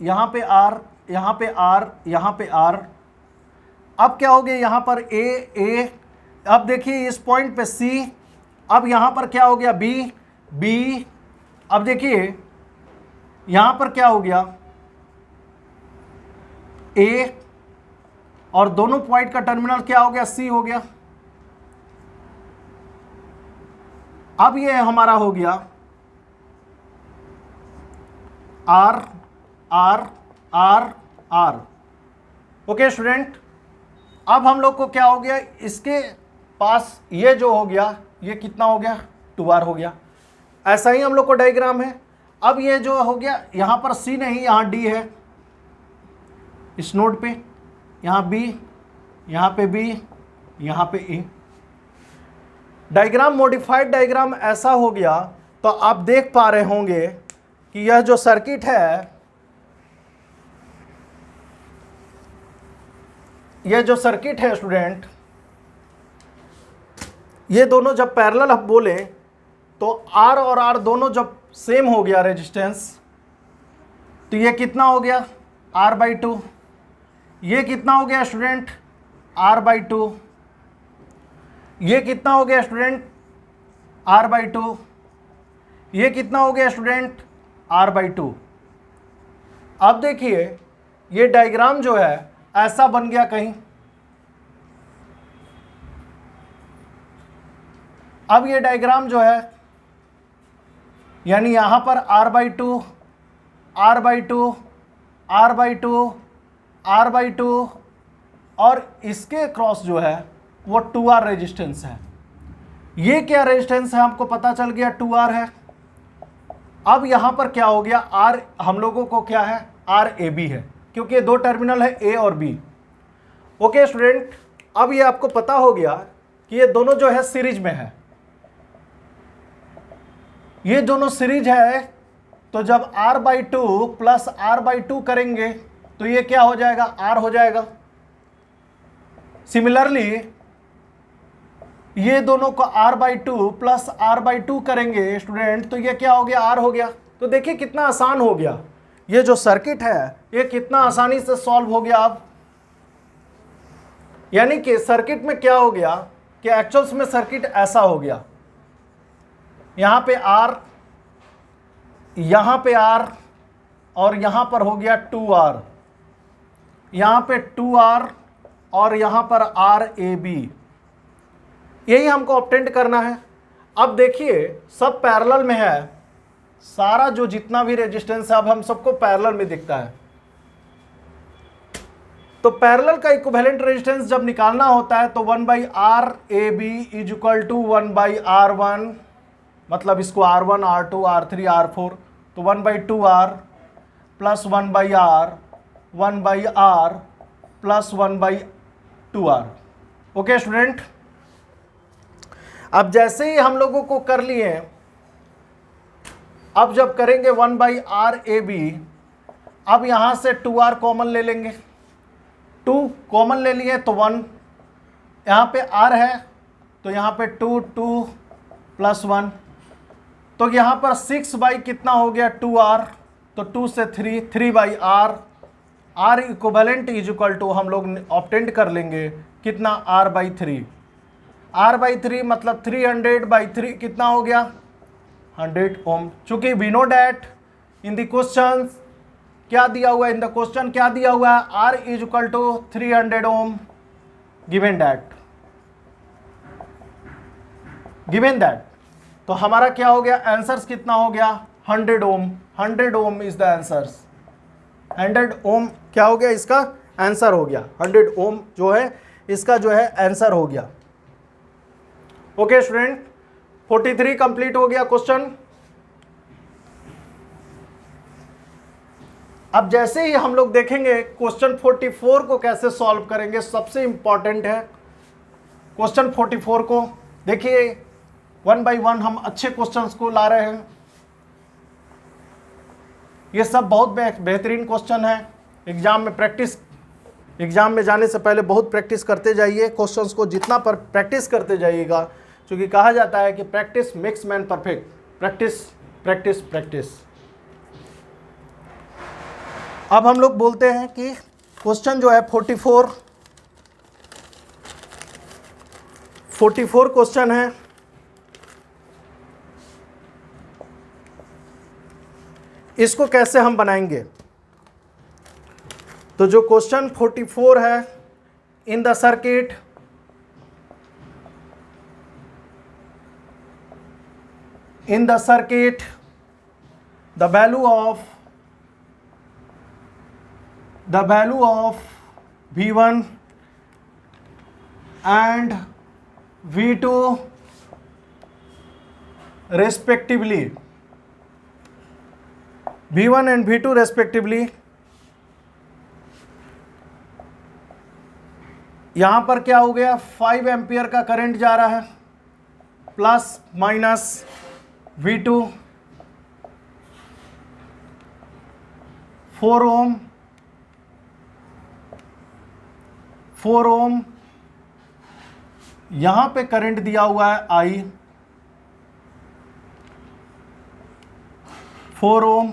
यहां पे R, यहां पे R, यहां पे R। अब क्या हो गया, यहां पर A, अब देखिए इस पॉइंट पे C, अब यहां पर क्या हो गया B। अब देखिए यहां पर क्या हो गया, ए और दोनों पॉइंट का टर्मिनल क्या हो गया, सी हो गया। अब ये हमारा हो गया R R R R. Okay student, अब हम लोग को क्या हो गया, इसके पास ये जो हो गया, ये कितना हो गया, 2r हो गया। ऐसा ही हम लोग को डायग्राम है। अब ये जो हो गया, यहां पर C नहीं, यहां D है इस नोड पे, यहां B, यहां पे B, यहां पे E। डायग्राम मॉडिफाइड डायग्राम ऐसा हो गया। तो आप देख पा रहे होंगे कि यह जो सर्किट है, यह जो सर्किट है स्टूडेंट, ये दोनों जब पैरेलल आप बोले तो R और R दोनों जब सेम हो गया रेजिस्टेंस, तो ये कितना हो गया, R/2। ये कितना हो गया स्टूडेंट, R/2। ये कितना हो गया स्टूडेंट, R/2। ये कितना हो गया स्टूडेंट, R/2। अब देखिए ये डायग्राम जो है ऐसा बन गया कहीं। अब ये डायग्राम जो है, यानी यहां पर R/2 R/2 R/2 R/2 और इसके क्रॉस जो है वो 2R रेजिस्टेंस है। ये क्या रेजिस्टेंस है, हमको पता चल गया 2R है। अब यहां पर क्या हो गया, R हम लोगों को क्या है, RAB है, क्योंकि दो टर्मिनल है A और B। ओके स्टूडेंट, अब ये आपको पता हो गया कि ये दोनों जो है सीरीज में है। ये दोनों सीरीज है, तो जब R/2 प्लस R/2 करेंगे तो ये क्या हो जाएगा, R हो जाएगा। सिमिलरली ये दोनों को R/2 प्लस R/2 करेंगे स्टूडेंट, तो ये क्या हो गया, R हो गया। तो देखिए कितना आसान हो गया, ये जो सर्किट है ये कितना आसानी से सॉल्व हो गया। अब यानी कि सर्किट में क्या हो गया कि एक्चुअल्स में सर्किट ऐसा हो गया, यहां पे R, यहां पे R और यहां पर हो गया 2R, यहां पे 2R और यहां पर RAB। यही हमको ऑब्टेंड करना है। अब देखिए सब पैरेलल में है, सारा जो जितना भी रेजिस्टेंस है अब हम सबको पैरेलल में दिखता है। तो पैरेलल का इक्विवेलेंट रेजिस्टेंस जब निकालना होता है तो 1/RAB is equal to 1/R1, मतलब इसको R1 R2 R3 R4, तो 1/2R plus 1/R 1/R plus 1/2R। Okay student, अब जैसे ही हम लोगों को कर लिए, अब जब करेंगे 1/RAB, अब यहां से 2R कॉमन ले लेंगे, 2 कॉमन ले लिए तो 1, यहां पे R है तो यहां पे 2 2 प्लस 1, तो यहां पर 6 बाई कितना हो गया 2R, तो 2 से 3 3/R, R equivalent is equal to हम लोग ऑब्टेंड कर लेंगे कितना, R/3। R/3 मतलब 300/3 कितना हो गया, 100 ओम। चूंकि we know that in the question क्या दिया हुआ है, इन द क्वेश्चन क्या दिया हुआ है, R is equal to 300 ohm, given that. तो हमारा क्या हो गया, आंसर्स कितना हो गया, 100 ओम। 100 ओम इज द आंसर्स। 100 ओम क्या हो गया, इसका आंसर हो गया। 100 ओम जो है इसका जो है आंसर हो गया। ओके स्टूडेंट, 43 कंप्लीट हो गया क्वेश्चन। अब जैसे ही हम लोग देखेंगे क्वेश्चन 44 को कैसे सॉल्व करेंगे, सबसे इंपॉर्टेंट है क्वेश्चन 44 को। देखिए 1 बाय 1 हम अच्छे क्वेश्चंस को ला रहे हैं। ये सब बहुत बेहतरीन क्वेश्चन है। एग्जाम में जाने से पहले बहुत प्रैक्टिस करते जाइए क्वेश्चंस को, जितना पर प्रैक्टिस करते जाइएगा, क्योंकि कहा जाता है कि practice makes man perfect. Practice practice practice. अब हम लोग बोलते हैं कि क्वेश्चन जो है 44 क्वेश्चन है। इसको कैसे हम बनाएंगे? तो जो क्वेश्चन 44 है, in the circuit the value of V1 and V2 respectively, V1 and V2 respectively, यहां पर क्या हो गया, 5 एम्पियर का करंट जा रहा है, प्लस माइनस V2 4 ओम, यहां पे करंट दिया हुआ है I 4 ओम,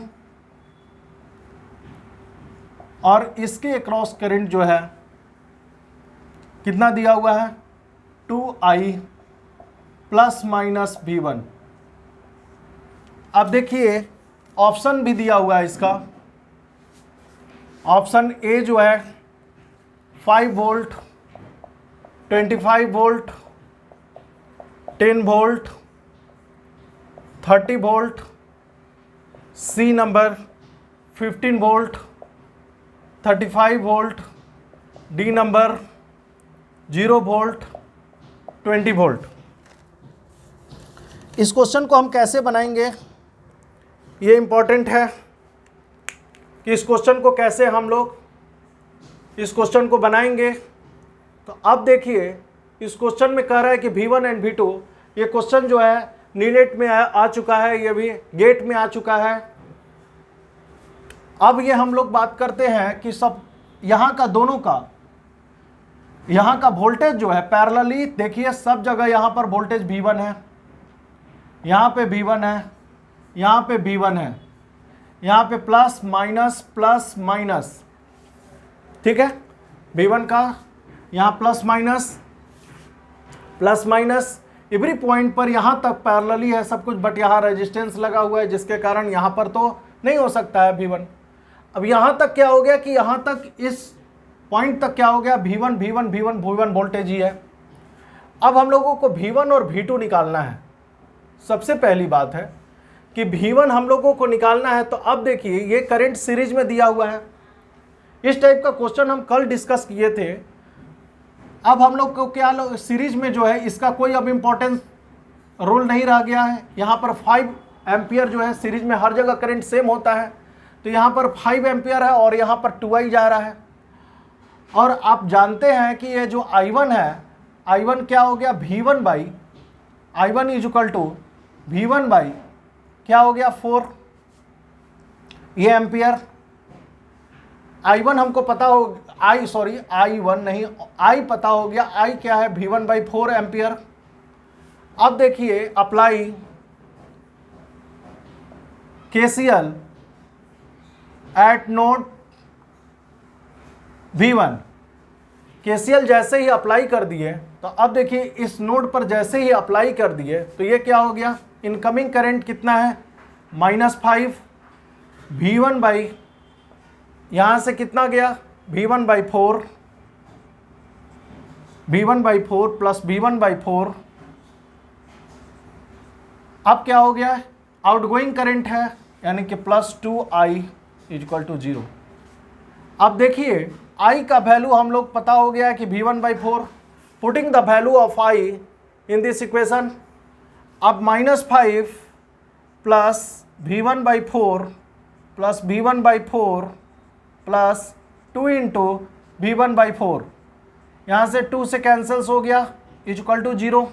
और इसके अक्रॉस करंट जो है कितना दिया हुआ है, 2I प्लस माइनस V1। अब देखिए ऑप्शन भी दिया हुआ है इसका, ऑप्शन ए जो है 5 volt, 25 volt, 10 volt, 30 volt, C number 15 volt, 35 volt, D number 0 volt, 20 volt. इस क्वेश्चन को हम कैसे बनाएंगे, ये इंपॉर्टेंट है कि इस क्वेश्चन को कैसे हम लोग इस क्वेश्चन को बनाएंगे। तो अब देखिए इस क्वेश्चन में कह रहा है कि V1 एंड V2, ये क्वेश्चन जो है नीलेट में आ चुका है, ये भी गेट में आ चुका है। अब ये हम लोग बात करते हैं कि सब यहाँ का दोनों का यहाँ का वोल्टेज जो है पैरेलली, देखिए सब जगह यहाँ पर वोल्टेज V1 है, यहाँ पे V1 है, यहाँ पे V1 है, यहाँ पे प्लस माइनस, ठीक है, V1 का यहाँ प्लस माइनस एवरी पॉइंट पर यहाँ तक पैरेलली है सब कुछ, बट यहाँ रेजिस्टेंस लगा हुआ है जिसके कारण यहाँ पर तो नहीं हो सकता है V1। अब यहाँ तक क्या हो गया कि यहाँ तक इस पॉइंट तक क्या हो गया, V1 वोल्टेज ही है। अब हम लोगों को V1 और V2 निकालना है। सबसे पहली बात है कि V1 हम लोगों को निकालना है। तो अब देखिए ये करंट सीरीज में दिया हुआ है, इस टाइप का क्वेश्चन हम कल डिस्कस किए थे। अब हम लोग को क्या सीरीज में जो है इसका कोई अब इम्पोर्टेंस रोल नहीं रह गया है। यहाँ पर 5 एम्पियर जो है सीरीज में हर जगह करंट सेम होता है, तो यहाँ पर 5 एम्पियर है और यहाँ पर 2I जा रहा है। और आप जानते हैं कि ये जो I1 है, I1 क्या हो गया, I1 is equal to V1 by क्या हो गया 4 ये एम्पियर। I1 हमको पता हो, I1 नहीं, I पता हो गया, I क्या है V1 बाई 4 एम्पियर। अब देखिए apply KCL eight node V1। KCL जैसे ही अप्लाई कर दिए, तो अब देखिए इस नोड पर जैसे ही अप्लाई कर दिए तो ये क्या हो गया, इनकमिंग करंट कितना है -5 V1 बाई यहाँ से कितना गया V1 by 4 plus V1 by 4। अब क्या हो गया, आउटगोइंग करंट है यानी कि प्लस 2I इक्वल टू 0। अब देखिए I का वैल्यू हम लोग पता हो गया है कि V1 by 4। Putting the value of I in this equation, अब -5 plus V1 by 4 plus V1 by 4 plus 2 into V1 by 4, यहाँ से 2 से कैंसल्स हो गया इक्वल टू 0।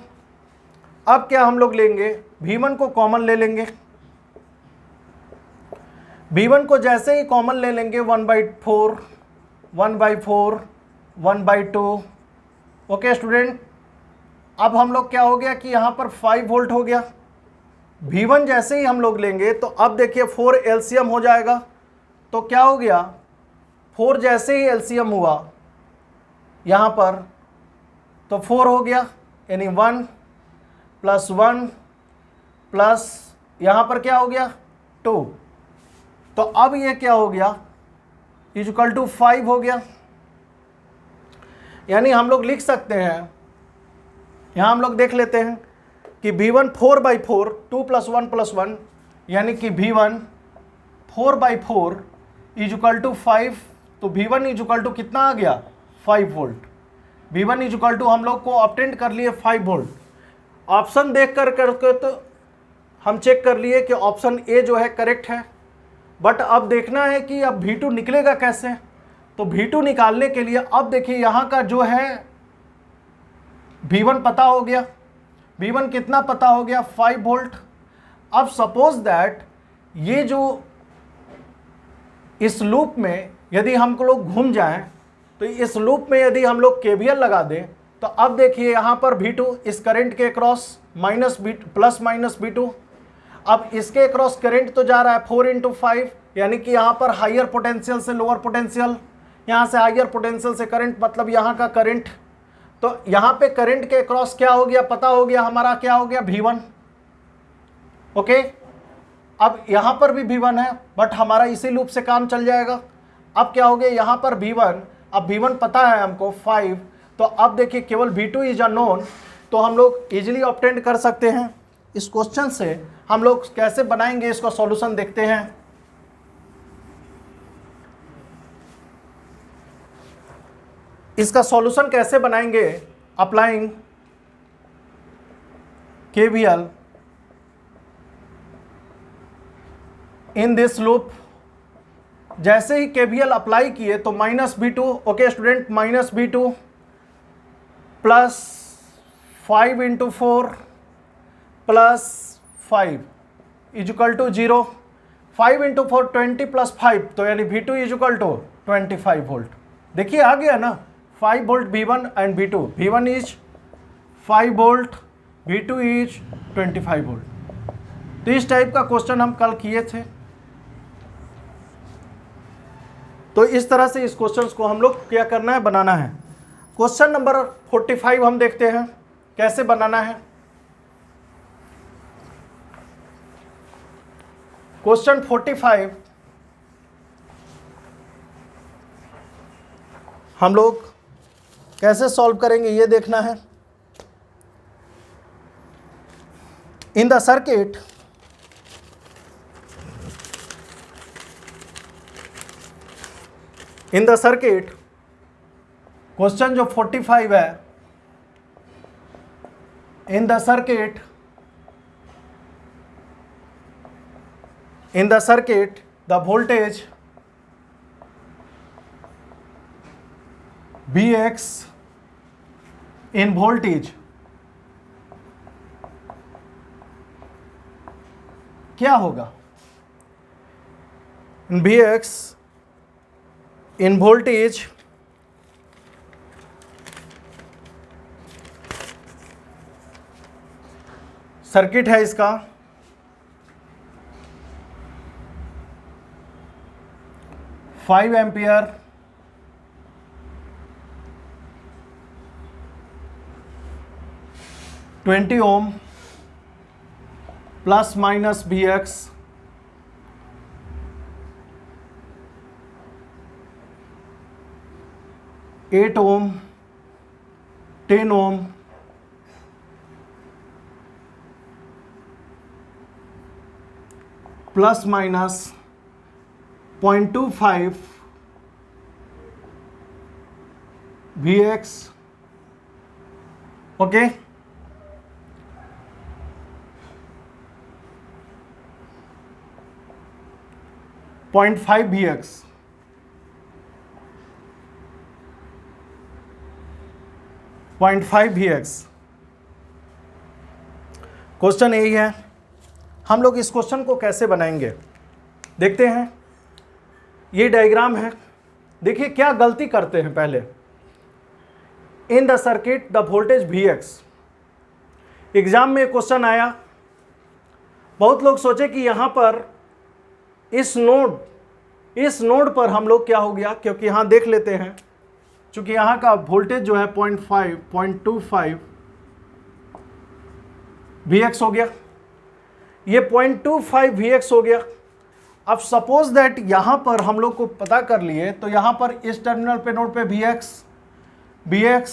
अब क्या हम लोग लेंगे, V1 को कॉमन ले लेंगे। V1 को जैसे ही कॉमन ले लेंगे 1/4 1/2। ओके स्टूडेंट, अब हम लोग क्या हो गया कि यहाँ पर 5 वोल्ट हो गया। V1 जैसे ही हम लोग लेंगे तो अब देखिए 4 एलसीएम हो जाएगा, तो क्या हो गया 4 जैसे ही एलसीएम हुआ यहाँ पर तो 4 हो गया, यानी 1 प्लस 1 प्लस यहाँ पर क्या हो गया 2, तो अब ये क्या हो गया, इक्वल टू 5 हो गया। यानी हम लोग लिख सकते हैं, यहां हम लोग देख लेते हैं कि V1 4/4, 2 + 1 + 1, यानी कि V1 4/4 इक्वल टू 5। तो V1 इक्वल टू कितना आ गया, 5 वोल्ट। V1 इक्वल टू हम लोग को ऑब्टेन कर लिए 5 वोल्ट। ऑप्शन देख करके तो हम चेक कर लिए कि ऑप्शन ए जो है करेक्ट है, बट अब देखना है कि अब V2 निकलेगा कैसे। तो V2 निकालने के लिए अब देखिए यहाँ का जो है V1 पता हो गया, V1 कितना पता हो गया, 5 वोल्ट। अब सपोज दैट ये जो इस लूप में यदि हम लोग घूम जाएं, तो इस लूप में यदि हम लोग KVL लगा दें, तो अब देखिए यहाँ पर V2 इस करंट के क्रॉस प्लस माइनस V2। अब इसके क्रॉस करंट तो जा रहा है 4 × 5, यानी कि यहाँ पर हायर पोटेंशियल से लोअर पोटेंशियल, यहाँ से हायर पोटेंशियल से करंट, मतलब यहाँ का करंट। तो यहाँ पे करंट के क्रॉस क्या हो गया, पता हो गया हमारा, क्या हो गया, V1। ओके, अब यहाँ पर भी V1 है, बट हमारा इसी लूप से काम चल जाएगा। अब क्या हो गया, यहाँ पर V1, अब V1 पता है हमको 5, तो अब देखिए केवल V2 इज अननोन, तो हम लोग इजीली ऑब्टेन कर सकते हैं। इस क्वेश्चन से हम लोग कैसे बनाएंगे, इसका सॉल्यूशन देखते हैं। इसका सॉल्यूशन कैसे बनाएंगे, applying KVL in this loop. जैसे ही KVL अप्लाई किए तो -V2, okay student, -V2 plus 5 × 4 plus 5 equal to 0। 5 × 4 20 + 5, तो यानी V2 इक्वल टू 25 वोल्ट। देखिए आ गया ना, 5 volt V1 and V2। V1 is 5 volt, V2 is 25 volt. तो इस टाइप का क्वेश्चन हम कल किए थे। तो इस तरह से इस क्वेश्चन को हम लोग क्या करना है, बनाना है। क्वेश्चन नंबर 45 हम देखते हैं कैसे बनाना है। क्वेश्चन 45 हम लोग कैसे सॉल्व करेंगे ये देखना है। इन द सर्किट क्वेश्चन जो 45 है, in the circuit the voltage Vx in voltage क्या होगा, Vx in voltage सर्किट है इसका 5 ampere 20 ohm plus minus Vx 8 ओम 10 ohm plus minus 0.25 Vx, okay. Point 5 Vx, question यही है। हम लोग इस क्वेश्चन को कैसे बनाएंगे देखते हैं। ये डायग्राम है, देखिए क्या गलती करते हैं पहले। In the circuit the voltage Vx, exam में क्वेश्चन आया, बहुत लोग सोचे कि यहाँ पर इस नोड पर हम लोग क्या हो गया, क्योंकि यहाँ देख लेते हैं, चूंकि यहाँ का वोल्टेज जो है 0.25 Vx हो गया, ये 0.25 Vx हो गया। अब सपोज दैट यहाँ पर हम लोग को पता कर लिए, तो यहाँ पर इस टर्मिनल पे नोड पे Bx,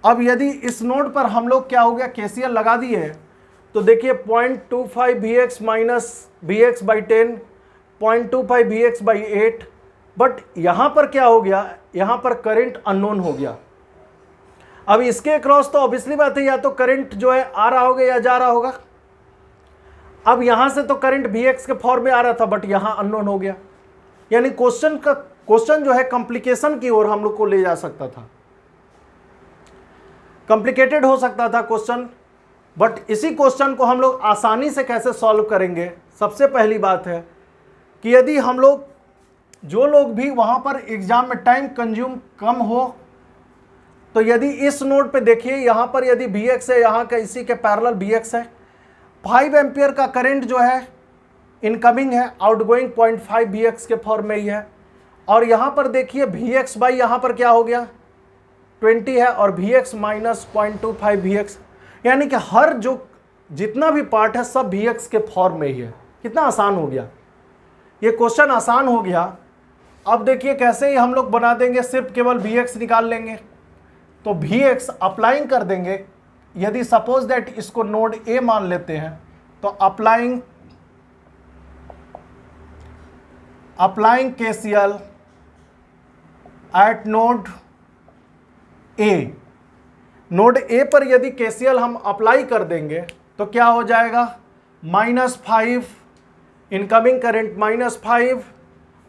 अब यदि इस नोड पर हम लोग क्या हो गया KCL लगा दिए, तो देखिए 0.25 Bx minus Bx by 10, 0.25 Bx by 8, but यहाँ पर क्या हो गया, यहाँ पर करंट अननोन हो गया। अब इसके अक्रॉस तो ऑब्वियसली बात है, या तो करंट जो है आ रहा होगा या जा रहा होगा। अब यहां से तो करंट Bx के फॉर्म में आ रहा था, बट यहां अननोन हो गया, यानी क्वेश्चन जो है कॉम्प्लिकेशन की ओर हम लोग को ले जा सकता था, कॉम्प्लिकेटेड हो सकता था क्वेश्चन। बट इसी क्वेश्चन को हम लोग आसानी से कैसे सॉल्व करेंगे, सबसे पहली बात है कि यदि हम लोग जो लोग भी वहां पर एग्जाम में टाइम कंज्यूम कम हो, तो यदि इस नोड पे देखिए यहां पर यदि Bx है, यहां का इसी के पैरेलल Bx है, 5 एम्पियर का करंट जो है इनकमिंग है, आउटगोइंग 0.5 Bx के फॉर्म में ही है। और यहां पर देखिए Vx बाई यहां पर क्या हो गया 20 है, और Vx माइनस 0.25 Vx, यानी कि हर जो जितना भी पार्ट है सब Vx के फॉर्म में ही है। कितना आसान हो गया, ये क्वेश्चन आसान हो गया। अब देखिए कैसे ही हम लोग बना देंगे, सिर्फ केवल Vx निकाल लेंगे, तो Vx अप्लाइंग कर देंगे। यदि सपोज दैट इसको नोड A मान लेते हैं, तो applying KCL eight node A, node A पर यदि KCL हम अप्लाई कर देंगे तो क्या हो जाएगा, -5 इनकमिंग करंट, -5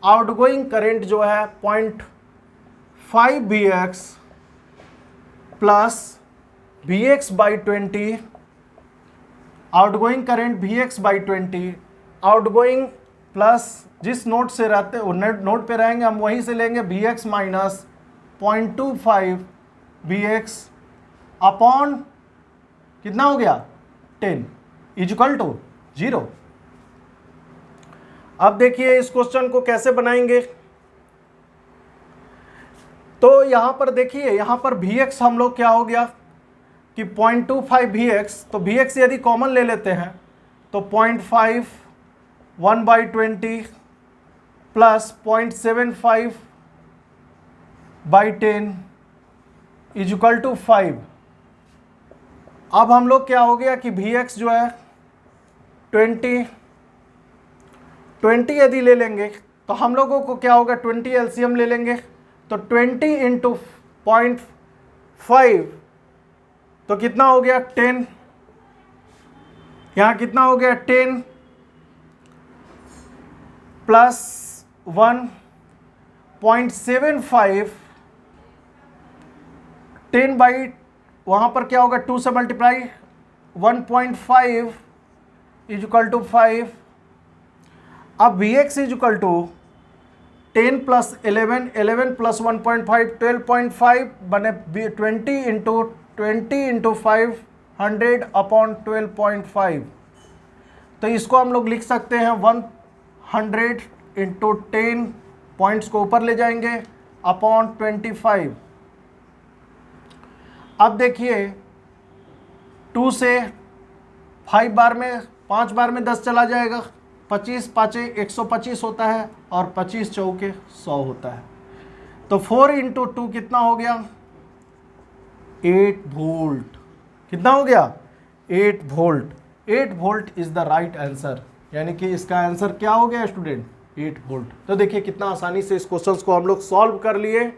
आउटगोइंग करंट जो है 0.5 Bx plus Vx by 20, outgoing current Vx by 20, outgoing plus जिस नोड से रहते नोड पे रहेंगे हम वहीं से लेंगे Vx माइनस 0.25 Vx अपॉन कितना हो गया 10 इक्वल टू 0। अब देखिए इस क्वेश्चन को कैसे बनाएंगे, तो यहां पर देखिए यहां पर Vx हम लोग क्या हो गया कि 0.25 Vx, तो Vx यदि कॉमन ले लेते हैं तो 0.5 1 by 20 plus 0.75 by 10 equal to 5। अब हम लोग क्या हो गया कि Vx जो है 20 यदि ले लेंगे तो हम लोगों को क्या होगा 20 एलसीएम ले लेंगे, तो 20 इंटू 0.5 तो कितना हो गया 10, यहाँ कितना हो गया 10 प्लस 1.75, 10 बाई वहाँ पर क्या होगा 2 से मल्टीप्लाई 1.5 इक्वल टू 5। अब Vx equal to 10 plus 11 plus 1.5 12.5 बने 20 इंटू 500 अपॉन 12.5, तो इसको हम लोग लिख सकते हैं 100 इंटू 10, पॉइंट्स को ऊपर ले जाएंगे अपॉन 25। अब देखिए 2 से 5 बार में 5 बार में 10 चला जाएगा, 25 पाँचे 125 होता है और 25 चौके 100 होता है, तो 4 इंटू 2 कितना हो गया 8 वोल्ट। कितना हो गया 8 volt. 8 volt is the right answer, यानी कि इसका आंसर क्या हो गया स्टूडेंट 8 वोल्ट। तो देखिए कितना आसानी से इस क्वेश्चन को हम लोग सॉल्व कर लिए।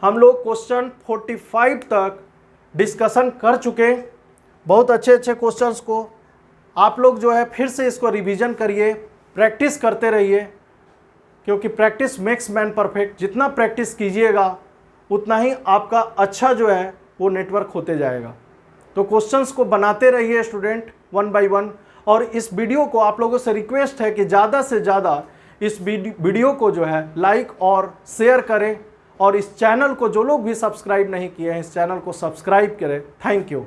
हम लोग क्वेश्चन 45 तक डिस्कशन कर चुके, बहुत अच्छे अच्छे क्वेश्चंस को आप लोग जो है फिर से इसको रिवीजन करिए, प्रैक्टिस करते रहिए, क्योंकि प्रैक्टिस मेक्स मैन परफेक्ट। जितना प्रैक्टिस कीजिएगा उतना ही आपका अच्छा जो है वो नेटवर्क होते जाएगा। तो क्वेश्चंस को बनाते रहिए स्टूडेंट 1 बाय 1, और इस वीडियो को आप लोगों से रिक्वेस्ट है कि ज़्यादा से ज़्यादा इस वीडियो को जो है लाइक और शेयर करें, और इस चैनल को जो लोग भी सब्सक्राइब नहीं किए हैं इस चैनल को सब्सक्राइब करें। Thank you.